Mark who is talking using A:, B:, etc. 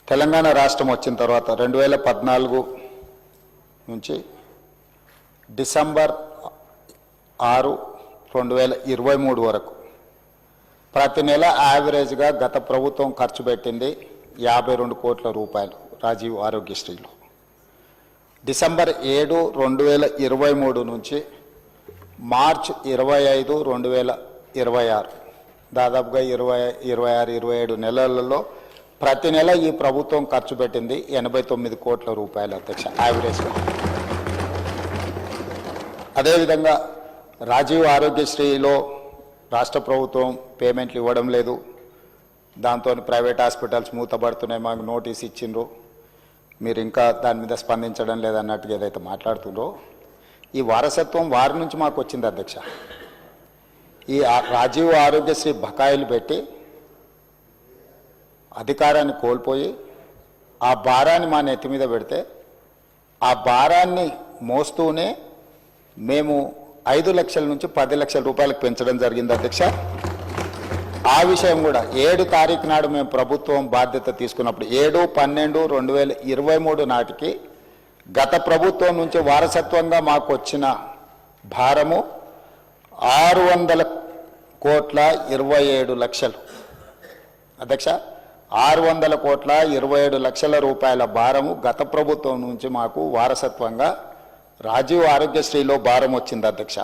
A: తెలంగాణ రాష్ట్రం వచ్చిన తర్వాత 2014 నుంచి డిసెంబర్ 6, 2023 వరకు ప్రతి నెల యావరేజ్గా గత ప్రభుత్వం ఖర్చు పెట్టింది 52 కోట్ల రూపాయలు రాజీవ్ ఆరోగ్యశ్రీలో. డిసెంబర్ 7, 2023 నుంచి మార్చ్ 25, 2026 దాదాపుగా 26, 27 నెలలలో ప్రతి నెల ఈ ప్రభుత్వం ఖర్చు పెట్టింది 89 కోట్ల రూపాయలు అధ్యక్ష యావరేజ్గా. అదేవిధంగా రాజీవ్ ఆరోగ్యశ్రీలో రాష్ట్ర ప్రభుత్వం పేమెంట్లు ఇవ్వడం లేదు, దాంతో ప్రైవేట్ హాస్పిటల్స్ మూతపడుతున్నాయి, మాకు నోటీస్ ఇచ్చిండ్రు, మీరు ఇంకా దాని మీద స్పందించడం లేదన్నట్టుగా ఏదైతే మాట్లాడుతుండ్రో ఈ వారసత్వం వారి నుంచి మాకు వచ్చింది అధ్యక్ష. ఈ రాజీవ్ ఆరోగ్యశ్రీ బకాయిలు పెట్టి అధికారాన్ని కోల్పోయి ఆ భారాన్ని మా నెత్తి మీద పెడితే ఆ భారాన్ని మోస్తూనే మేము 5 లక్షల నుంచి 10 లక్షల రూపాయలకు పెంచడం జరిగింది అధ్యక్ష. ఆ విషయం కూడా 7 తారీఖు నాడు మేము ప్రభుత్వం బాధ్యత తీసుకున్నప్పుడు 7, 12, 2023 నాటికి గత ప్రభుత్వం నుంచి వారసత్వంగా మాకు వచ్చిన భారము 600 కోట్ల 27 లక్షలు అధ్యక్ష. 600 కోట్ల 27 లక్షల రూపాయల భారము గత ప్రభుత్వం నుంచి మాకు వారసత్వంగా రాజీవ్ ఆరోగ్యశ్రీలో భారం వచ్చింది అధ్యక్ష.